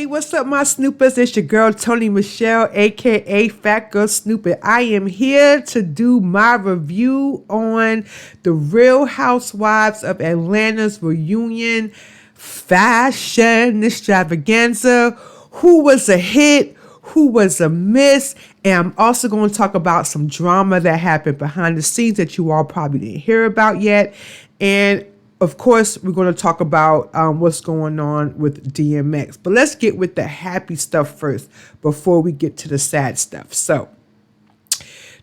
Hey, what's up, my snoopers? It's your girl, Tony Michelle, aka Fat Girl Snooping. I am here to do my review on the Real Housewives of Atlanta's reunion fashion extravaganza. Who was a hit? Who was a miss? And I'm also going to talk about some drama that happened behind the scenes that you all probably didn't hear about yet. And of course, we're going to talk about what's going on with DMX. But let's get with the happy stuff first before we get to the sad stuff. So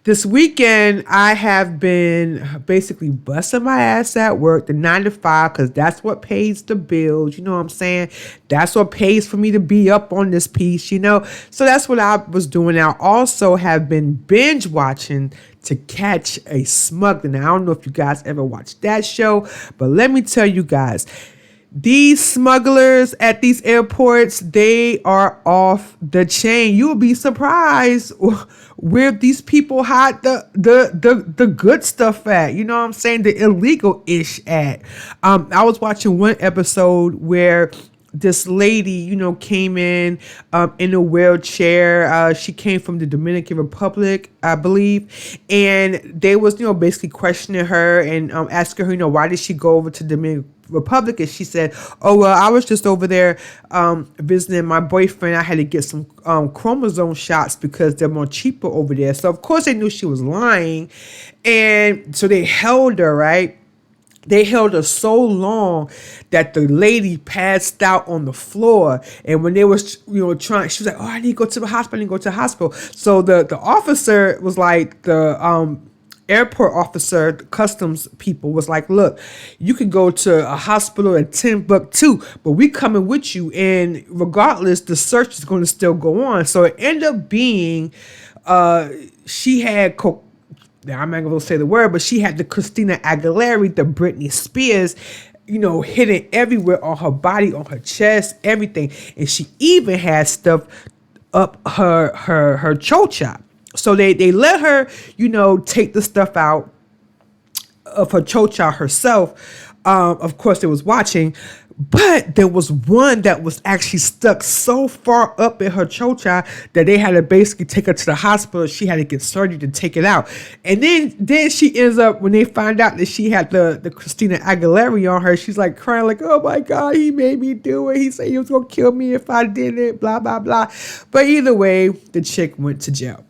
this weekend, I have been basically busting my ass at work, the 9 to 5, because that's what pays the bills. You know what I'm saying? That's what pays for me to be up on this piece, you know? So that's what I was doing. I also have been binge watching To Catch a Smuggler. Now, I don't know if you guys ever watched that show, but let me tell you guys, these smugglers at these airports, they are off the chain. You will be surprised where these people hide the good stuff at. You know what I'm saying? The illegal-ish at. I was watching one episode where this lady, you know, came in a wheelchair. She came from the Dominican Republic, I believe. And they was, you know, basically questioning her and asking her, you know, why did she go over to Dominican Republic? And she said, oh, well, I was just over there visiting my boyfriend. I had to get some chromosome shots because they're more cheaper over there. So, of course, they knew she was lying. And so they held her, right? They held her so long that the lady passed out on the floor. And when they was, you know, trying, she was like, oh, I need to go to the hospital. I need to go to the hospital. So the officer was like, the airport officer, the customs people was like, look, you can go to a hospital at Timbuktu, but we coming with you. And regardless, the search is going to still go on. So it ended up being, she had now, I'm not going to say the word, but she had the Christina Aguilera, the Britney Spears, you know, hidden everywhere on her body, on her chest, everything. And she even had stuff up her chocha. So they let her, you know, take the stuff out of her chocha herself. Of course, they was watching. But there was one that was actually stuck so far up in her chocha that they had to basically take her to the hospital. She had to get surgery to take it out. And then she ends up, when they find out that she had the Christina Aguilera on her, she's like crying like, oh my God, he made me do it. He said he was going to kill me if I did it, blah, blah, blah. But either way, the chick went to jail.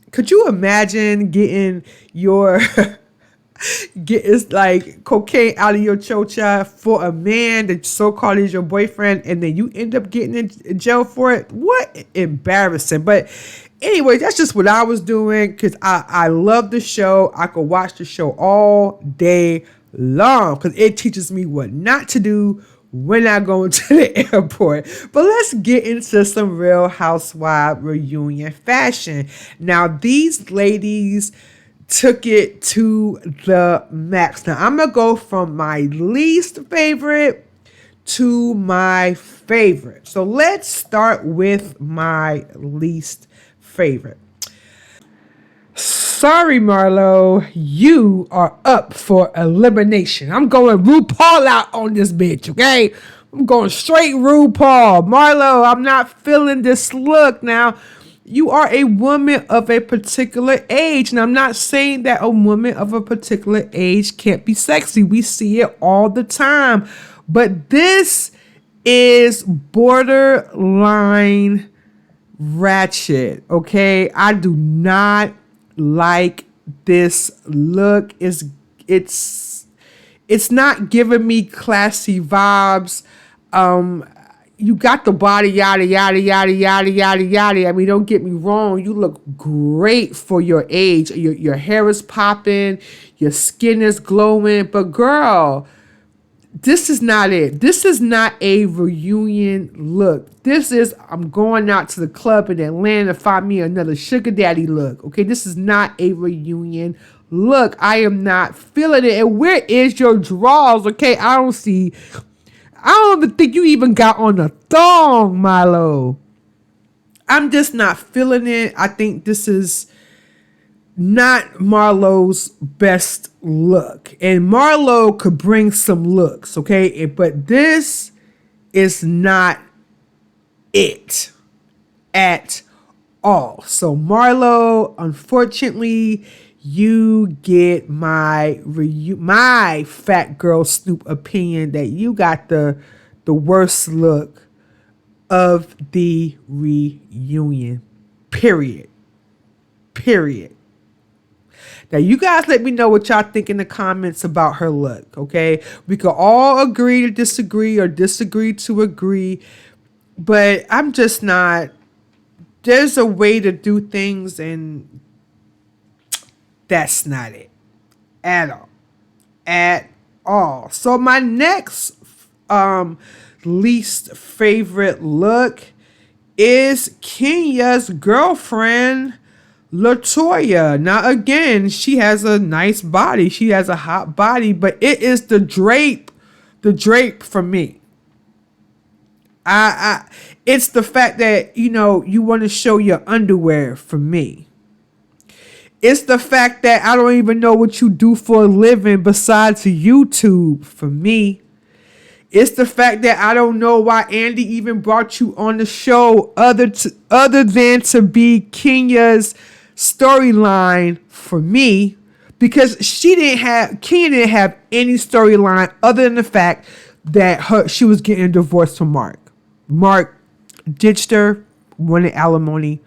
Could you imagine getting your... it's like cocaine out of your chocha for a man that so-called is your boyfriend, and then you end up getting in jail for it? What embarrassing. But anyway, that's just what I was doing because I love the show. I could watch the show all day long because it teaches me what not to do when I go into the airport. But let's get into some Real Housewives reunion fashion. Now, these ladies took it to the max. Now, I'm going to go from my least favorite to my favorite. So let's start with my least favorite. Sorry, Marlo, you are up for elimination. I'm going RuPaul out on this bitch, okay? I'm going straight RuPaul. Marlo, I'm not feeling this look. Now, you are a woman of a particular age. And I'm not saying that a woman of a particular age can't be sexy. We see it all the time. But this is borderline ratchet, okay? I do not like this look. It's not giving me classy vibes. You got the body, yada, yada, yada, yada, yada, yada. I mean, don't get me wrong. You look great for your age. Your hair is popping. Your skin is glowing. But girl, this is not it. This is not a reunion look. This is, I'm going out to the club in Atlanta to find me another sugar daddy look. Okay, this is not a reunion look. I am not feeling it. And where is your drawers? Okay, I don't even think you even got on a thong, Milo. I'm just not feeling it. I think this is not Marlo's best look. And Marlo could bring some looks, okay? But this is not it at all. So Marlo, unfortunately, you get my fat girl Snoop opinion that you got the worst look of the reunion. Period. Now, you guys let me know what y'all think in the comments about her look, okay? We could all agree to disagree or disagree to agree, but I'm just not. There's a way to do things, and that's not it at all. At all. So my next least favorite look is Kenya's girlfriend, LaToya. Now, again, she has a nice body. She has a hot body, but it is the drape for me. It's the fact that, you want to show your underwear for me. It's the fact that I don't even know what you do for a living besides YouTube for me. It's the fact that I don't know why Andy even brought you on the show other than to be Kenya's storyline for me, because Kenya didn't have any storyline other than the fact that she was getting divorced from Mark. Mark ditched her, wanted alimony,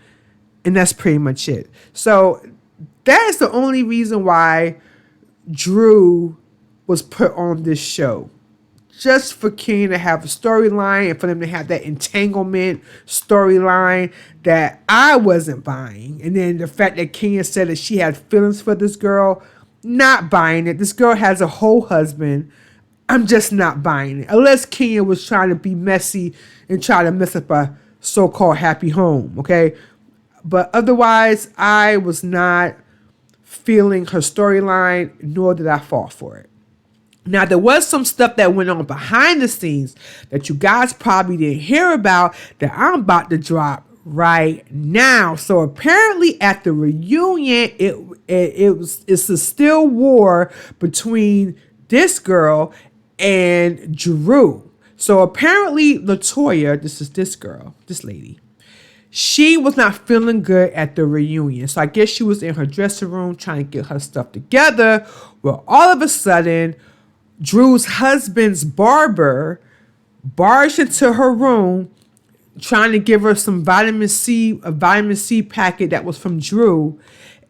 and that's pretty much it. So that is the only reason why Drew was put on this show. Just for Kenya to have a storyline and for them to have that entanglement storyline that I wasn't buying. And then the fact that Kenya said that she had feelings for this girl, not buying it. This girl has a whole husband. I'm just not buying it. Unless Kenya was trying to be messy and try to mess up a so-called happy home, okay? But otherwise, I was not feeling her storyline, nor did I fall for it. Now, there was some stuff that went on behind the scenes that you guys probably didn't hear about that I'm about to drop right now. So apparently at the reunion, it's a still war between this girl and Drew. So apparently LaToya, this lady, she was not feeling good at the reunion. So I guess she was in her dressing room trying to get her stuff together. Well, all of a sudden, Drew's husband's barber barged into her room trying to give her some vitamin C, a vitamin C packet that was from Drew.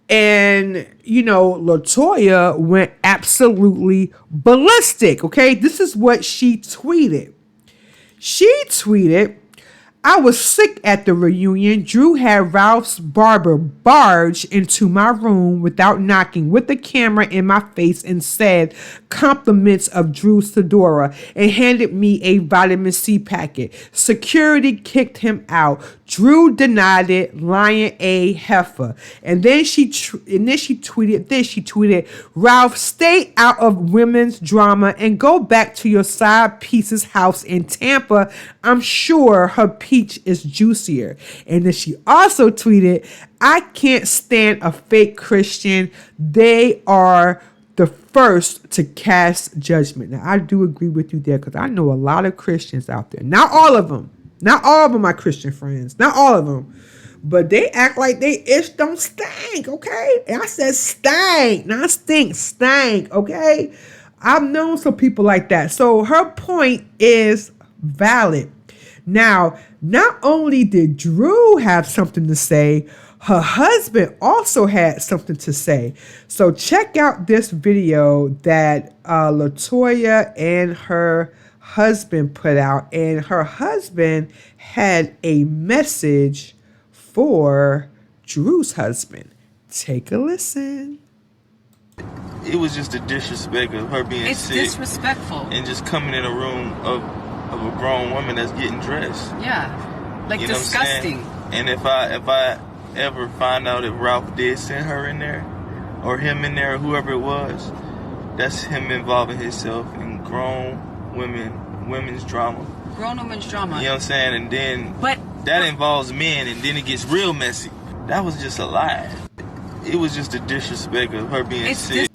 And, LaToya went absolutely ballistic, okay? This is what she tweeted. She tweeted, "I was sick at the reunion. Drew had Ralph's barber barge into my room without knocking with the camera in my face and said compliments of Drew's fedora and handed me a vitamin C packet. Security kicked him out. Drew denied it, lying a heifer." And then she tweeted this. She tweeted, "Ralph, stay out of women's drama and go back to your side piece's house in Tampa. I'm sure her peach is juicier." And then she also tweeted, "I can't stand a fake Christian. They are the first to cast judgment." Now, I do agree with you there because I know a lot of Christians out there. Not all of them. Not all of them, my Christian friends. Not all of them. But they act like they ish don't stink, okay? And I said stank, not stink, stank, okay? I've known some people like that. So her point is valid. Now, not only did Drew have something to say, her husband also had something to say. So check out this video that LaToya and her husband put out. And her husband had a message for Drew's husband. Take a listen. It was just a disrespect of her being sick. It's disrespectful. And just coming in a room of a grown woman that's getting dressed. Yeah. Like, you disgusting. And if I ever find out if Ralph did send her in there, or him in there, or whoever it was, that's him involving himself in grown women's drama. Grown women's drama. You know what I'm saying? And then that involves men, and then it gets real messy. That was just a lie. It was just a disrespect of her being sick.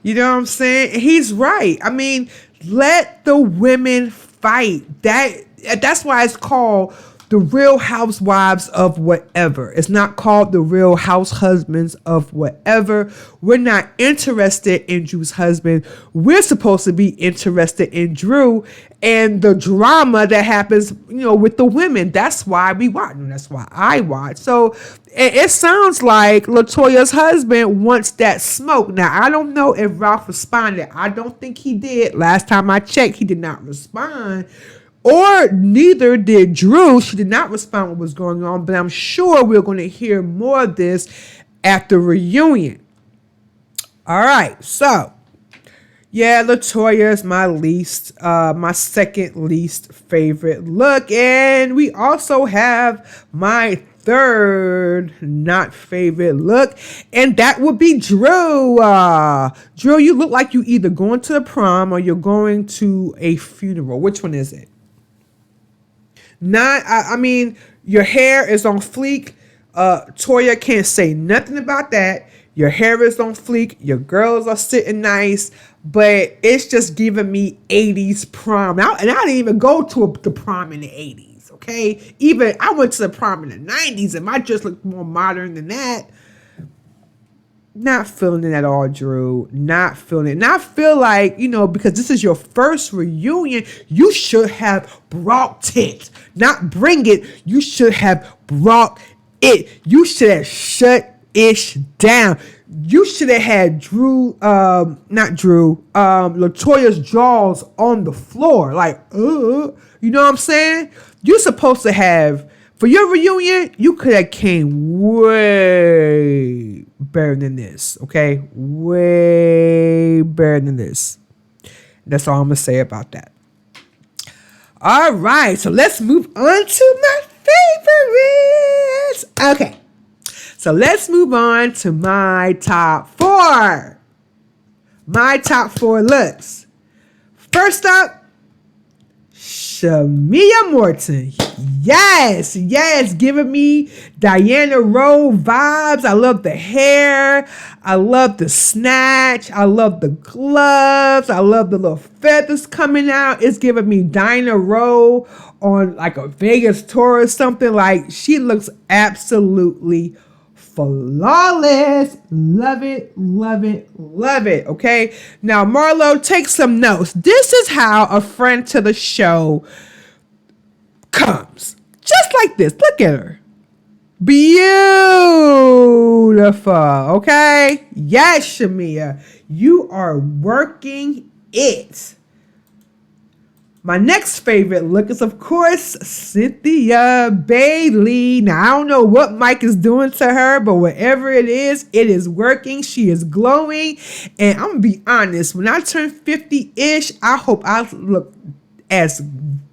You know what I'm saying? He's right. I mean, let the women fight. That's why it's called the Real Housewives of whatever. It's not called the Real House Husbands of whatever. We're not interested in Drew's husband. We're supposed to be interested in Drew and the drama that happens, with the women. That's why we watch. And that's why I watch. So it sounds like LaToya's husband wants that smoke. Now, I don't know if Ralph responded. I don't think he did. Last time I checked, he did not respond. Or neither did Drew. She did not respond what was going on, but I'm sure we're going to hear more of this at the reunion. All right, so yeah, LaToya is my second least favorite look, and we also have my third not favorite look, and that would be Drew. Drew, you look like you either going to the prom or you're going to a funeral. Which one is it? Your hair is on fleek. Toya can't say nothing about that. Your hair is on fleek. Your girls are sitting nice, but it's just giving me 80s prom. And I didn't even go to the prom in the 80s, okay? Even I went to the prom in the 90s and my dress looked more modern than that. Not feeling it at all, Drew. Not feeling it. And I feel like, because this is your first reunion, you should have brought it. Not bring it. You should have brought it. You should have shut Ish down. You should have had LaToya's jaws on the floor. Like, you know what I'm saying? You're supposed to have, for your reunion, you could have came way better than this, okay? Way better than this. That's all I'm going to say about that. All right, so let's move on to my favorites. Okay, so let's move on to my top four. My top four looks. First up, Shamia Morton. Yes, giving me Diana Rowe vibes. I love the hair. I love the snatch. I love the gloves. I love the little feathers coming out. It's giving me Diana Rowe on like a Vegas tour or something. Like, she looks absolutely flawless. Love it, love it, love it. Okay. Now, Marlo, take some notes. This is how a friend to the show comes. Just like this. Look at her. Beautiful. Okay. Yes, Shamia. You are working it. My next favorite look is, of course, Cynthia Bailey. Now, I don't know what Mike is doing to her, but whatever it is working. She is glowing. And I'm going to be honest, when I turn 50-ish, I hope I look as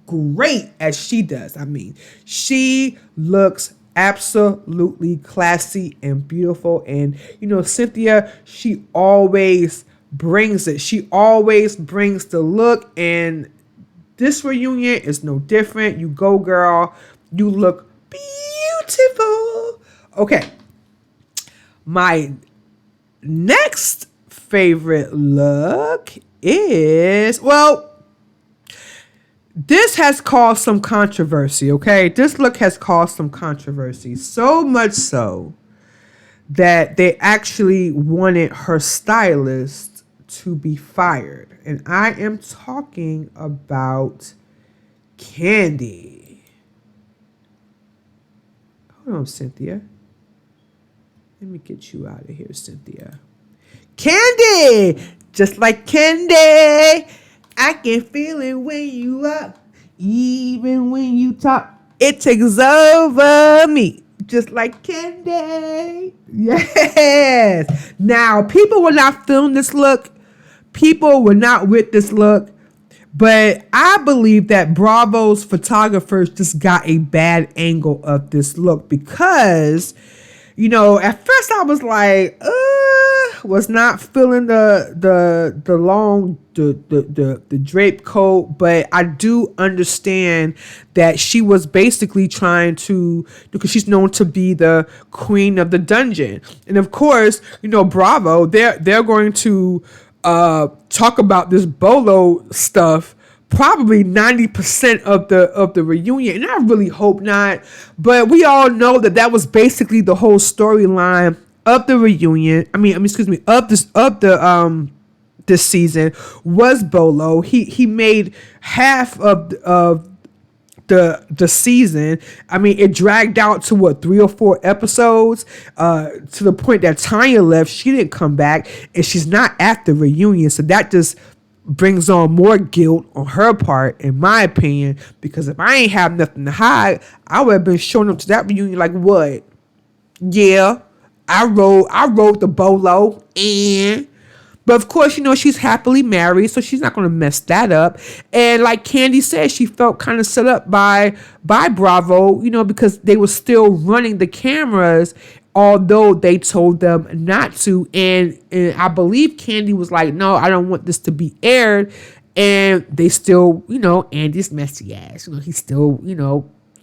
great as she does. I mean, she looks absolutely classy and beautiful. And, Cynthia, she always brings it. She always brings the look, and this reunion is no different. You go, girl. You look beautiful. Okay. My next favorite look is, this has caused some controversy, okay? This look has caused some controversy. So much so that they actually wanted her stylist to be fired. And I am talking about Candy. Hold on, Cynthia. Let me get you out of here, Cynthia. Candy! Just like Candy, I can feel it when you up. Even when you talk, it takes over me. Just like Candy. Yes. Now, people were not feeling this look. People were not with this look. But I believe that Bravo's photographers just got a bad angle of this look because, at first I was like, was not feeling the long the drape coat, but I do understand that she was basically trying to, because she's known to be the queen of the dungeon, and of course, Bravo, they're going to talk about this bolo stuff probably 90% of the reunion, and I really hope not. But we all know that was basically the whole storyline of the reunion. Excuse me, of this season was Bolo. He made half of the season. It dragged out to 3 or 4 episodes, to the point that Tanya left. She didn't come back, and she's not at the reunion. So that just brings on more guilt on her part, in my opinion, because if I ain't have nothing to hide, I would have been showing up to that reunion like, what? Yeah, I rode the Bolo, but of course, she's happily married, so she's not going to mess that up. And like Candy said, she felt kind of set up by Bravo, because they were still running the cameras, although they told them not to. And I believe Candy was like, no, I don't want this to be aired. And they still, Andy's messy ass, he still,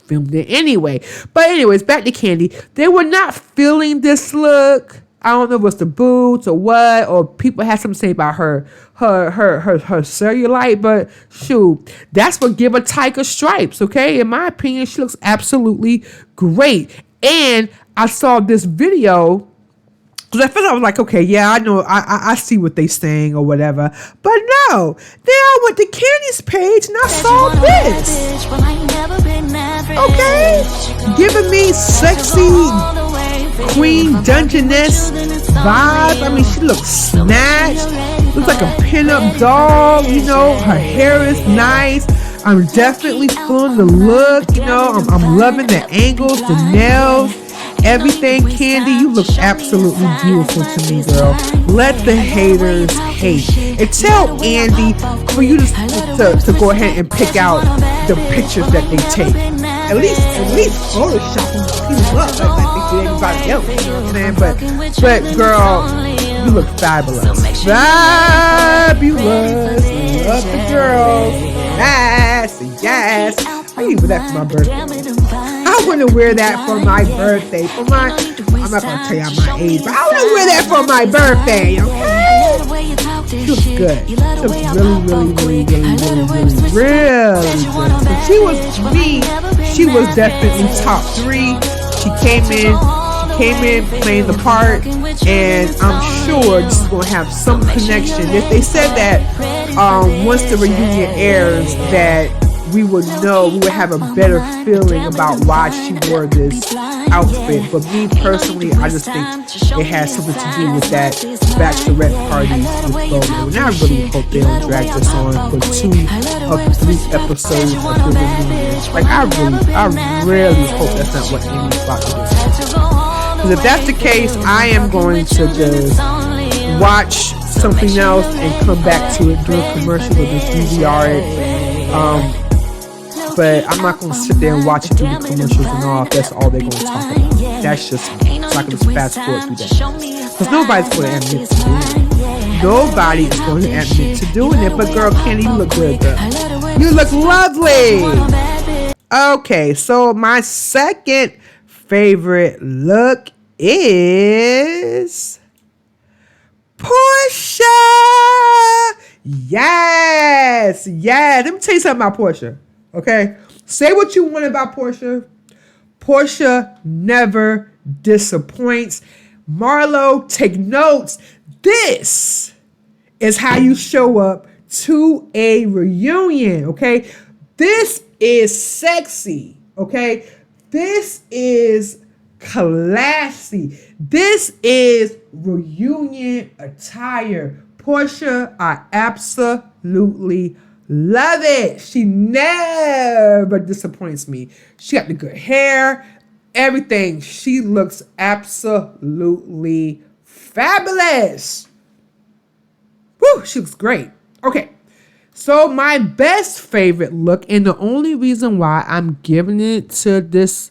filmed it anyway. But anyways, back to Candy. They were not feeling this look. I don't know if it's the boots or what, or people had something to say about her cellulite, but shoot, that's what give her tiger stripes, okay? In my opinion, she looks absolutely great. And I saw this video, because at first I was like, okay, yeah, I know, I see what they saying or whatever, but no, then I went to Candy's page and I saw this, okay? Giving me sexy Queen Dungeness vibes. She looks snatched, looks like a pinup doll, her hair is nice. I'm definitely feeling the look, I'm loving the angles, the nails, everything. Candy, you look absolutely beautiful to me, girl. Let the haters hate. And tell Andy for you to go ahead and pick out the pictures that they take. At least Photoshop them up like they did everybody else. You know what I'm saying? But girl, you look fabulous. Fabulous. Love the girls. Yes. I need to wear that for my birthday. I want to wear that for my birthday. I'm not going to tell y'all my age, but I want to wear that for my birthday, okay? She looks good. She looks really good. So she was definitely top 3. She came in playing the part, and I'm sure this is going to have some connection. If they said that once the reunion airs, that we would have a better feeling about why she wore this outfit. But me personally, I just think it has something to do with that bachelorette party with Bolo. And I really hope they don't drag this on for 2 or 3 episodes of the reunion. Like, I really hope that's not what Amy's about to do. Because if that's the case, I am going to just watch something else and come back to it during commercial with this DVR it. But I'm not going to sit there and watch it through the commercials and all if that's all they're going to talk about. That's just me. So I can just fast forward through that. Because nobody's going to admit to doing it. Nobody is going to admit to doing it. But girl, Candy, you look good, girl. You look lovely. Okay, so my second favorite look is Portia. Yes. Let me tell you something about Portia. Okay, say what you want about Portia. Portia never disappoints. Marlo, take notes. This is how you show up to a reunion. Okay, this is sexy. Okay, this is classy. This is reunion attire. Portia, I absolutely love it. She never disappoints me. She got the good hair, everything. She looks absolutely fabulous. Woo, she looks great. Okay, so my best favorite look, and the only reason why I'm giving it to this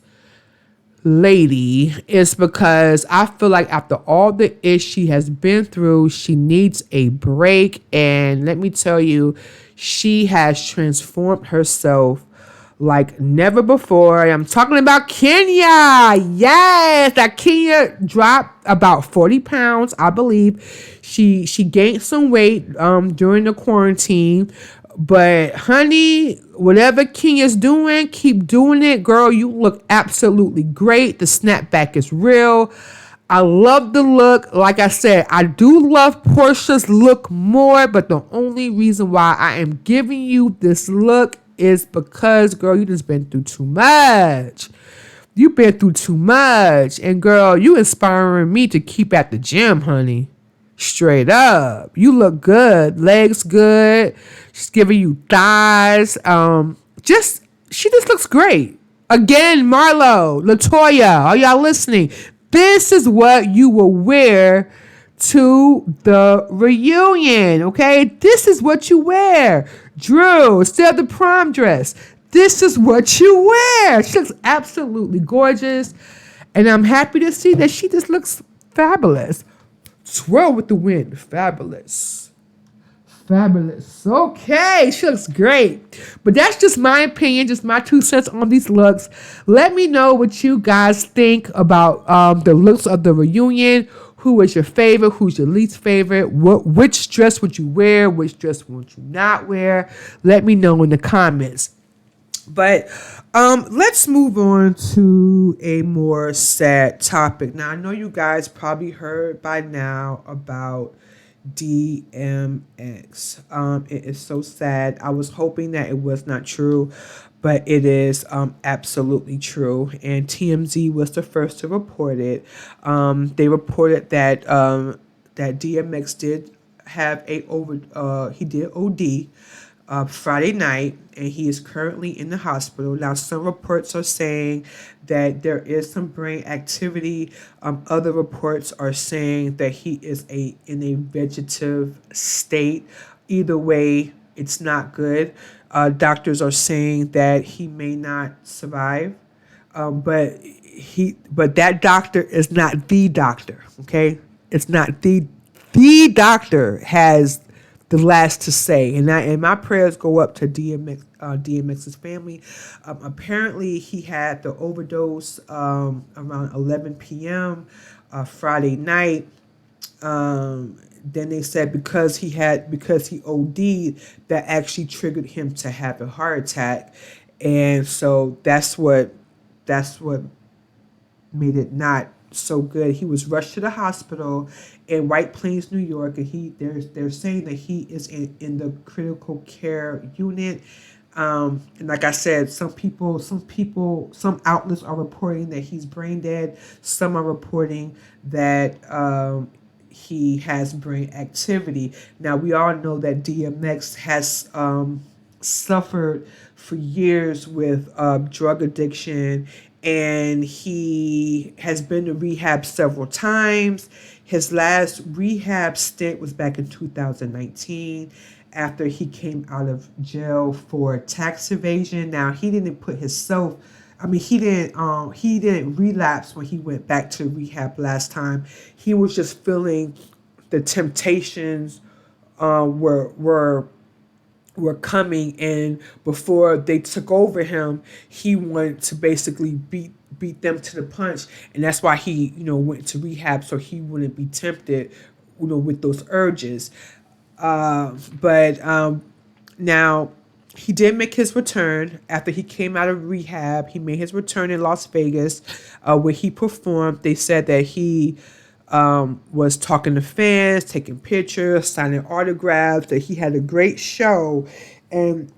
lady is because I feel like after all the ish she has been through, she needs a break. And let me tell you, she has transformed herself like never before. I'm talking about Kenya. Yes, that Kenya dropped about 40 pounds, I believe. She gained some weight during the quarantine. But honey, whatever Kenya's doing, keep doing it, girl. You look absolutely great. The snapback is real. I love the look. Like I said, I do love Portia's look more, but the only reason why I am giving you this look is because, girl, you just been through too much. You've been through too much. And girl, you inspiring me to keep at the gym, honey. Straight up. You look good. Legs good. She's giving you thighs. She just looks great. Again, Marlo, Latoya, are y'all listening? This is what you will wear to the reunion, okay? This is what you wear. Drew, still the prom dress. This is what you wear. She looks absolutely gorgeous. And I'm happy to see that she just looks fabulous. Swirl with the wind. Fabulous. Fabulous. Okay, she looks great. But that's just my opinion, just my 2 cents on these looks. Let me know what you guys think about the looks of the reunion. Who is your favorite? Who's your least favorite? Which dress would you wear? Which dress would you not wear? Let me know in the comments. But let's move on to a more sad topic. Now, I know you guys probably heard by now about DMX. It is so sad. I was hoping that it was not true, but it is absolutely true. And TMZ was the first to report it. They reported that that DMX did have he did OD Friday night, and he is currently in the hospital. Now, some reports are saying that there is some brain activity. Other reports are saying that he is in a vegetative state. Either way, it's not good. Doctors are saying that he may not survive, but that doctor is not the doctor. Okay, it's not the doctor has the last to say, and my prayers go up to DMX's family. Apparently, he had the overdose around 11 p.m. Friday night. Then they said because he OD'd, that actually triggered him to have a heart attack, and so that's what made it not so good. He was rushed to the hospital in White Plains, New York, and they're saying that he is in the critical care unit. And like I said, some outlets are reporting that he's brain dead. Some are reporting that he has brain activity. Now, we all know that DMX has suffered for years with drug addiction, and he has been to rehab several times. His last rehab stint was back in 2019 after he came out of jail for tax evasion. Now, he didn't he didn't relapse when he went back to rehab last time. He was just feeling the temptations were coming, and before they took over him, he wanted to basically beat them to the punch, and that's why he went to rehab, so he wouldn't be tempted with those urges. But now he did make his return after he came out of rehab. He made his return in Las Vegas, where he performed. They said that he was talking to fans, taking pictures, signing autographs, that he had a great show. And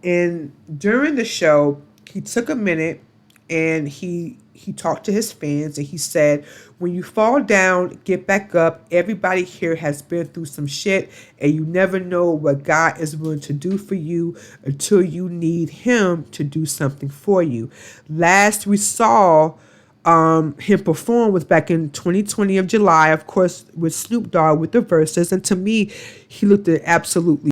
during the show, he took a minute and he talked to his fans, and he said, when you fall down, get back up. Everybody here has been through some shit, and you never know what God is willing to do for you until you need him to do something for you. Last we saw him perform was back in 2020 of July, of course, with Snoop Dogg with the verses. And to me, he looked absolutely